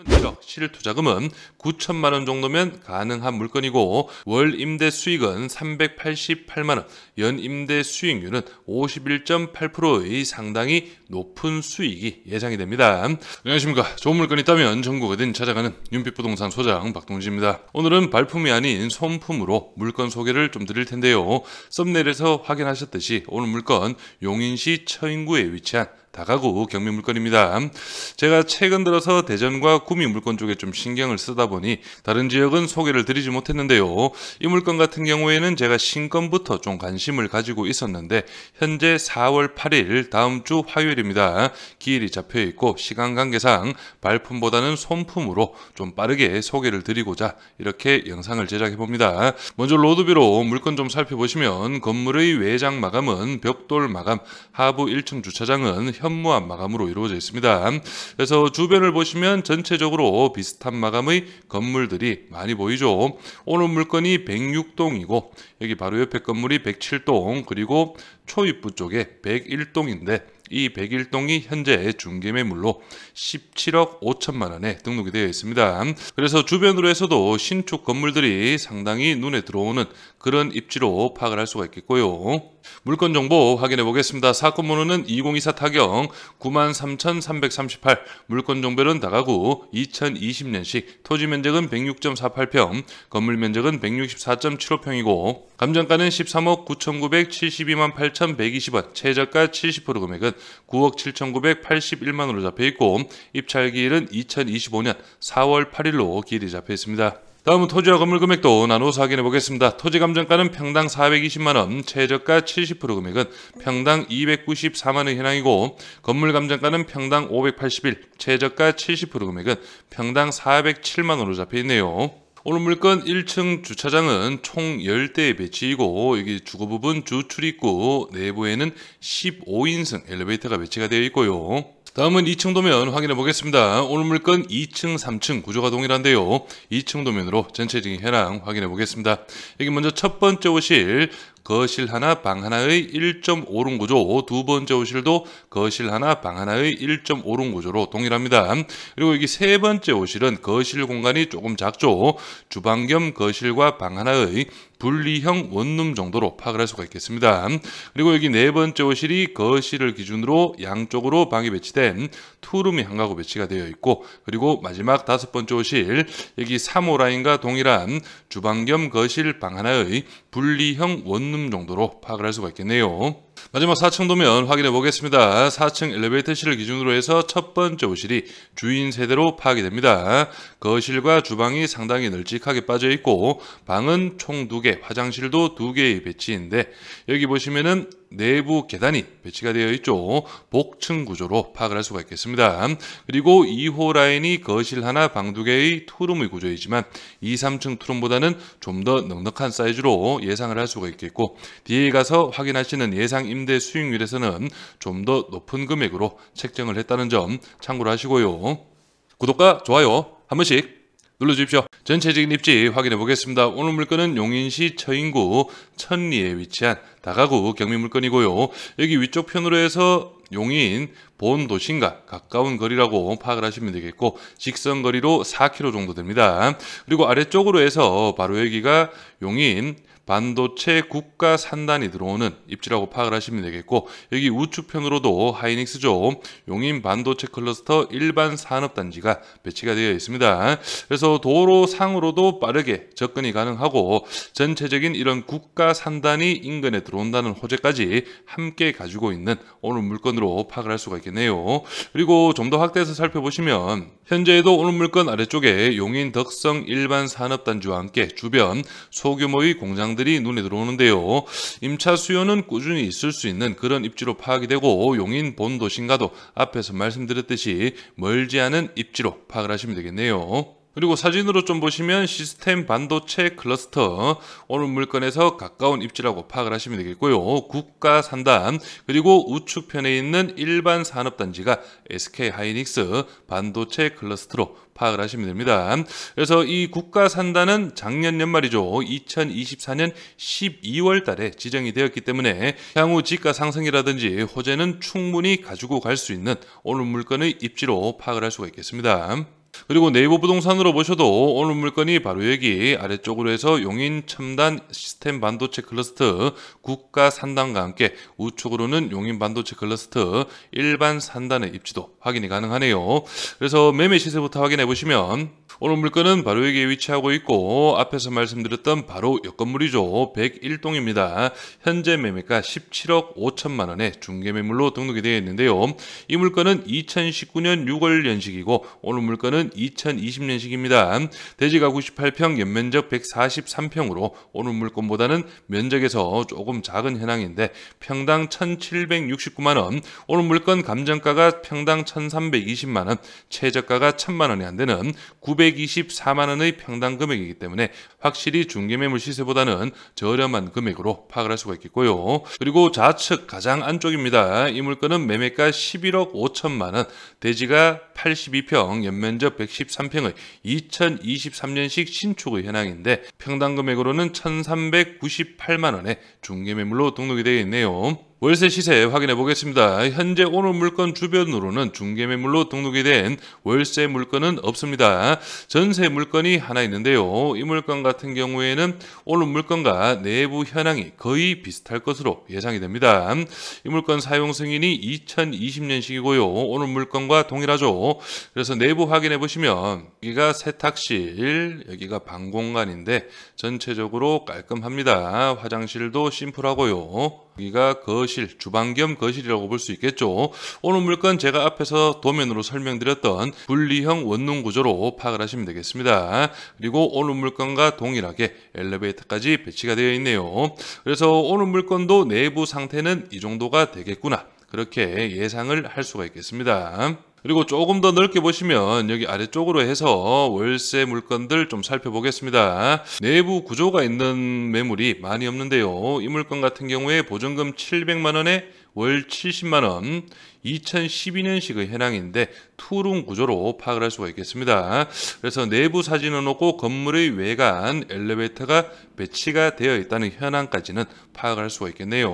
1억 실투자금은 9천만 원 정도면 가능한 물건이고 월 임대 수익은 388만 원, 연 임대 수익률은 51.8%의 상당히 높은 수익이 예상이 됩니다. 안녕하십니까. 좋은 물건 있다면 전국 어딘 찾아가는 윤빛부동산 소장 박동진입니다. 오늘은 발품이 아닌 손품으로 물건 소개를 좀 드릴 텐데요. 썸네일에서 확인하셨듯이 오늘 물건 용인시 처인구에 위치한 다가구 경매 물건입니다. 제가 최근 들어서 대전과 구미 물건 쪽에 좀 신경을 쓰다 보니 다른 지역은 소개를 드리지 못했는데요. 이 물건 같은 경우에는 제가 신건부터 좀 관심을 가지고 있었는데 현재 4월 8일 다음 주 화요일입니다. 기일이 잡혀 있고 시간 관계상 발품보다는 손품으로 좀 빠르게 소개를 드리고자 이렇게 영상을 제작해 봅니다. 먼저 로드뷰로 물건 좀 살펴보시면 건물의 외장 마감은 벽돌 마감, 하부 1층 주차장은 현무암 마감으로 이루어져 있습니다. 그래서 주변을 보시면 전체적으로 비슷한 마감의 건물들이 많이 보이죠. 오늘 물건이 106동이고 여기 바로 옆에 건물이 107동 그리고 초입부 쪽에 101동인데 이 101동이 현재 중개매물로 17억 5천만 원에 등록이 되어 있습니다. 그래서 주변으로 해서도 신축 건물들이 상당히 눈에 들어오는 그런 입지로 파악을 할 수가 있겠고요. 물건 정보 확인해 보겠습니다. 사건 번호는 2024 타경 93,338, 물건 정보는 다가구 2020년식, 토지 면적은 106.48평, 건물 면적은 164.75평이고 감정가는 13억 9,972만 8,120원, 최저가 70% 금액은 9억 7,981만 원으로 잡혀있고 입찰기일은 2025년 4월 8일로 기일이 잡혀있습니다. 다음은 토지와 건물 금액도 나누어서 확인해 보겠습니다. 토지 감정가는 평당 420만원, 최저가 70% 금액은 평당 294만원 현황이고 건물 감정가는 평당 581, 최저가 70% 금액은 평당 407만원으로 잡혀있네요. 오늘 물건 1층 주차장은 총 10대의 배치이고 여기 주거 부분 주 출입구 내부에는 15인승 엘리베이터가 배치가 되어 있고요. 다음은 2층 도면 확인해 보겠습니다. 오늘 물건 2층, 3층 구조가 동일한데요. 2층 도면으로 전체적인 현황 확인해 보겠습니다. 여기 먼저 첫 번째 호실 거실 하나 방 하나의 1.5룸 구조, 두 번째 호실도 거실 하나 방 하나의 1.5룸 구조로 동일합니다. 그리고 여기 세 번째 호실은 거실 공간이 조금 작죠. 주방 겸 거실과 방 하나의 분리형 원룸 정도로 파악을 할 수가 있겠습니다. 그리고 여기 네 번째 호실이 거실을 기준으로 양쪽으로 방이 배치된 투룸이 한 가구 배치가 되어 있고 그리고 마지막 다섯 번째 호실 여기 3호 라인과 동일한 주방 겸 거실 방 하나의 분리형 원룸 정도로 파악을 할 수가 있겠네요. 마지막 4층 도면 확인해 보겠습니다. 4층 엘리베이터실을 기준으로 해서 첫 번째 호실이 주인 세대로 파악이 됩니다. 거실과 주방이 상당히 널찍하게 빠져 있고 방은 총 2개, 화장실도 2개의 배치인데 여기 보시면은 내부 계단이 배치가 되어 있죠. 복층 구조로 파악을 할 수가 있겠습니다. 그리고 2호 라인이 거실 하나 방 2개의 투룸의 구조이지만 2, 3층 투룸보다는 좀 더 넉넉한 사이즈로 예상을 할 수가 있겠고 뒤에 가서 확인하시는 예상 임대 수익률에서는 좀 더 높은 금액으로 책정을 했다는 점 참고로 하시고요. 구독과 좋아요 한 번씩 눌러주십시오. 전체적인 입지 확인해 보겠습니다. 오늘 물건은 용인시 처인구 천리에 위치한 다가구 경매 물건이고요. 여기 위쪽 편으로 해서 용인 본도심과 가까운 거리라고 파악을 하시면 되겠고 직선 거리로 4km 정도 됩니다. 그리고 아래쪽으로 해서 바로 여기가 용인 반도체 국가 산단이 들어오는 입지라고 파악을 하시면 되겠고 여기 우측편으로도 하이닉스죠. 용인 반도체 클러스터 일반 산업단지가 배치가 되어 있습니다. 그래서 도로상으로도 빠르게 접근이 가능하고 전체적인 이런 국가 산단이 인근에 들어온다는 호재까지 함께 가지고 있는 오늘 물건으로 파악을 할 수가 있겠네요. 그리고 좀 더 확대해서 살펴보시면 현재에도 오늘 물건 아래쪽에 용인 덕성 일반 산업단지와 함께 주변 소규모의 공장들이 눈에 들어오는데요. 임차 수요는 꾸준히 있을 수 있는 그런 입지로 파악이 되고 용인 본도심과도 앞에서 말씀드렸듯이 멀지 않은 입지로 파악을 하시면 되겠네요. 그리고 사진으로 좀 보시면 시스템 반도체 클러스터 오늘 물건에서 가까운 입지라고 파악을 하시면 되겠고요. 국가 산단 그리고 우측편에 있는 일반 산업단지가 SK 하이닉스 반도체 클러스터로 파악을 하시면 됩니다. 그래서 이 국가 산단은 작년 연말이죠. 2024년 12월 달에 지정이 되었기 때문에 향후 지가 상승이라든지 호재는 충분히 가지고 갈 수 있는 오늘 물건의 입지로 파악을 할 수가 있겠습니다. 그리고 네이버 부동산으로 보셔도 오늘 물건이 바로 여기 아래쪽으로 해서 용인 첨단 시스템 반도체 클러스터 국가 산단과 함께 우측으로는 용인 반도체 클러스터 일반 산단의 입지도 확인이 가능하네요. 그래서 매매 시세부터 확인해 보시면 오늘 물건은 바로 여기에 위치하고 있고 앞에서 말씀드렸던 바로 옆 건물이죠. 101동입니다. 현재 매매가 17억 5천만 원에 중개매물로 등록이 되어 있는데요. 이 물건은 2019년 6월 연식이고 오늘 물건은 2020년식입니다. 대지가 98평, 연면적 143평으로 오늘 물건보다는 면적에서 조금 작은 현황인데 평당 1,769만 원, 오늘 물건 감정가가 평당 1,320만 원, 최저가가 1,000만 원이 안 되는 924만 원의 평당 금액이기 때문에 확실히 중개매물 시세보다는 저렴한 금액으로 파악을 할 수가 있겠고요. 그리고 좌측 가장 안쪽입니다. 이 물건은 매매가 11억 5천만 원, 대지가 82평, 연면적 113평의 2023년식 신축의 현황인데 평당 금액으로는 1,398만 원에 중개매물로 등록이 되어 있네요. 월세 시세 확인해 보겠습니다. 현재 오늘 물건 주변으로는 중개매물로 등록이 된 월세 물건은 없습니다. 전세 물건이 하나 있는데요. 이 물건 같은 경우에는 오늘 물건과 내부 현황이 거의 비슷할 것으로 예상이 됩니다. 이 물건 사용 승인이 2020년식이고요. 오늘 물건과 동일하죠. 그래서 내부 확인해 보시면 여기가 세탁실, 여기가 방 공간인데 전체적으로 깔끔합니다. 화장실도 심플하고요. 여기가 거실, 주방 겸 거실이라고 볼 수 있겠죠. 오늘 물건 제가 앞에서 도면으로 설명드렸던 분리형 원룸 구조로 파악을 하시면 되겠습니다. 그리고 오늘 물건과 동일하게 엘리베이터까지 배치가 되어 있네요. 그래서 오늘 물건도 내부 상태는 이 정도가 되겠구나, 그렇게 예상을 할 수가 있겠습니다. 그리고 조금 더 넓게 보시면 여기 아래쪽으로 해서 월세 물건들 좀 살펴보겠습니다. 내부 구조가 있는 매물이 많이 없는데요. 이 물건 같은 경우에 보증금 700만 원에 월 70만 원, 2012년식의 현황인데 투룸 구조로 파악을 할 수가 있겠습니다. 그래서 내부 사진은 없고 건물의 외관, 엘리베이터가 배치가 되어 있다는 현황까지는 파악을 할 수가 있겠네요.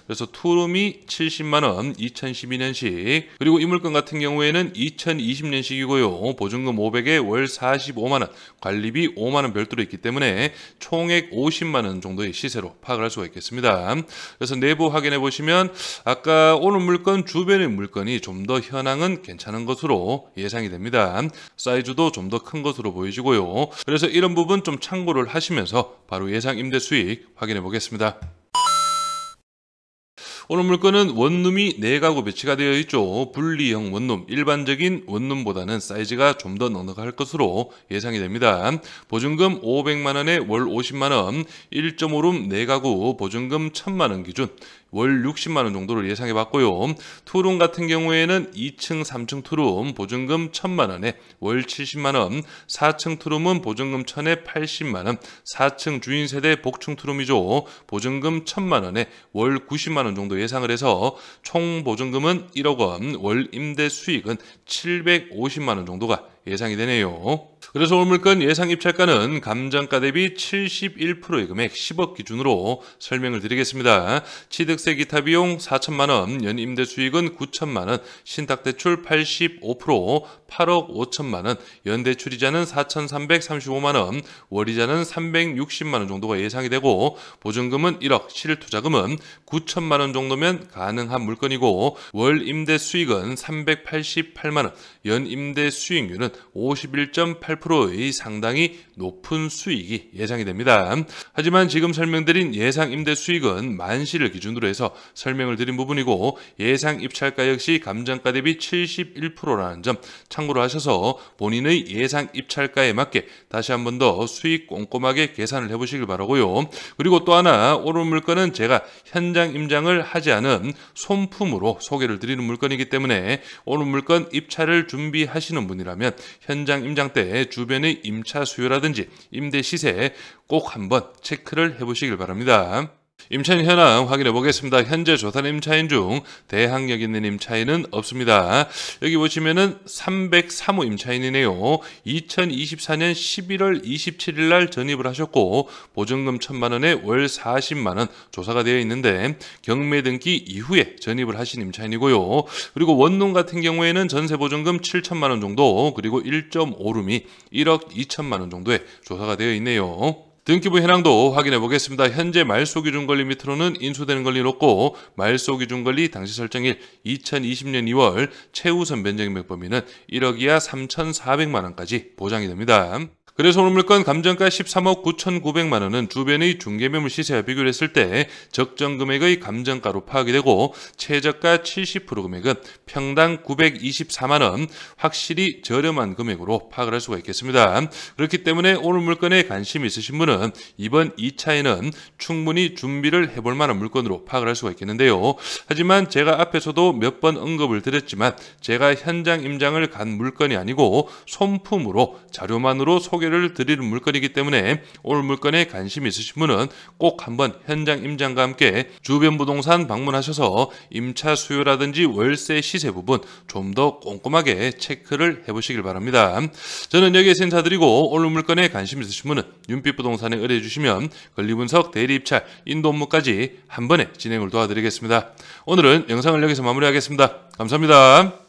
그래서 투룸이 70만 원, 2012년식, 그리고 이 물건 같은 경우에는 2020년식이고요. 보증금 500에 월 45만 원, 관리비 5만 원 별도로 있기 때문에 총액 50만 원 정도의 시세로 파악을 할 수가 있겠습니다. 그래서 내부 확인해 보시면 아까 오늘 물건 주변의 물건이 좀 더 현황은 괜찮은 것으로 예상이 됩니다. 사이즈도 좀 더 큰 것으로 보이시고요. 그래서 이런 부분 좀 참고를 하시면서 바로 예상 임대 수익 확인해 보겠습니다. 오늘 물건은 원룸이 4가구 배치가 되어 있죠. 분리형 원룸, 일반적인 원룸보다는 사이즈가 좀 더 넉넉할 것으로 예상이 됩니다. 보증금 500만 원에 월 50만 원, 1.5룸 4가구 보증금 1,000만 원 기준 월 60만 원 정도를 예상해 봤고요. 투룸 같은 경우에는 2층, 3층 투룸 보증금 1,000만 원에 월 70만 원, 4층 투룸은 보증금 1,000에 80만 원, 4층 주인 세대 복층 투룸이죠. 보증금 1,000만 원에 월 90만 원 정도 예상을 해서 총 보증금은 1억 원, 월 임대 수익은 750만 원 정도가 예상이 되네요. 그래서 오늘 물건 예상 입찰가는 감정가 대비 71%의 금액 10억 기준으로 설명을 드리겠습니다. 취득세 기타 비용 4천만 원, 연임대 수익은 9천만 원, 신탁대출 85%, 8억 5천만 원, 연대출이자는 4,335만 원, 월이자는 360만 원 정도가 예상이 되고 보증금은 1억, 실투자금은 9천만 원 정도면 가능한 물건이고 월 임대 수익은 388만 원, 연임대 수익률은 51.8%의 상당히 높은 수익이 예상이 됩니다. 하지만 지금 설명드린 예상 임대 수익은 만시를 기준으로 해서 설명을 드린 부분이고 예상 입찰가 역시 감정가 대비 71%라는 점 참고로 하셔서 본인의 예상 입찰가에 맞게 다시 한 번 더 수익 꼼꼼하게 계산을 해보시길 바라고요. 그리고 또 하나, 오늘 물건은 제가 현장 임장을 하지 않은 손품으로 소개를 드리는 물건이기 때문에 오늘 물건 입찰을 준비하시는 분이라면 현장 임장 때 주변의 임차 수요라든지 임대 시세 꼭 한번 체크를 해보시길 바랍니다. 임차인 현황 확인해 보겠습니다. 현재 조사 임차인 중 대항력 있는 임차인은 없습니다. 여기 보시면은 303호 임차인이네요. 2024년 11월 27일 날 전입을 하셨고 보증금 1,000만 원에 월 40만 원 조사가 되어 있는데 경매 등기 이후에 전입을 하신 임차인이고요. 그리고 원룸 같은 경우에는 전세 보증금 7천만 원 정도, 그리고 1.5룸이 1억 2천만 원 정도에 조사가 되어 있네요. 등기부 현황도 확인해 보겠습니다. 현재 말소 기준 권리 밑으로는 인수되는 권리 높고 말소 기준 권리 당시 설정일 2020년 2월 최우선 변경인멸 범위는 1억 이하 3,400만 원까지 보장이 됩니다. 그래서 오늘 물건 감정가 13억 9,900만 원은 주변의 중개매물 시세와 비교를 했을 때 적정 금액의 감정가로 파악이 되고 최저가 70% 금액은 평당 924만 원, 확실히 저렴한 금액으로 파악을 할 수가 있겠습니다. 그렇기 때문에 오늘 물건에 관심이 있으신 분은 이번 2차에는 충분히 준비를 해볼 만한 물건으로 파악을 할 수가 있겠는데요. 하지만 제가 앞에서도 몇 번 언급을 드렸지만 제가 현장 임장을 간 물건이 아니고 손품으로 자료만으로 소개를 드리는 물건이기 때문에 오늘 물건에 관심이 있으신 분은 꼭 한번 현장 임장과 함께 주변 부동산 방문하셔서 임차 수요라든지 월세 시세 부분 좀 더 꼼꼼하게 체크를 해보시길 바랍니다. 저는 여기에서 인사드리고 오늘 물건에 관심 있으신 분은 윤빛 부동산에 의뢰해 주시면 권리분석, 대리 입찰, 인도 업무까지 한 번에 진행을 도와드리겠습니다. 오늘은 영상을 여기서 마무리하겠습니다. 감사합니다.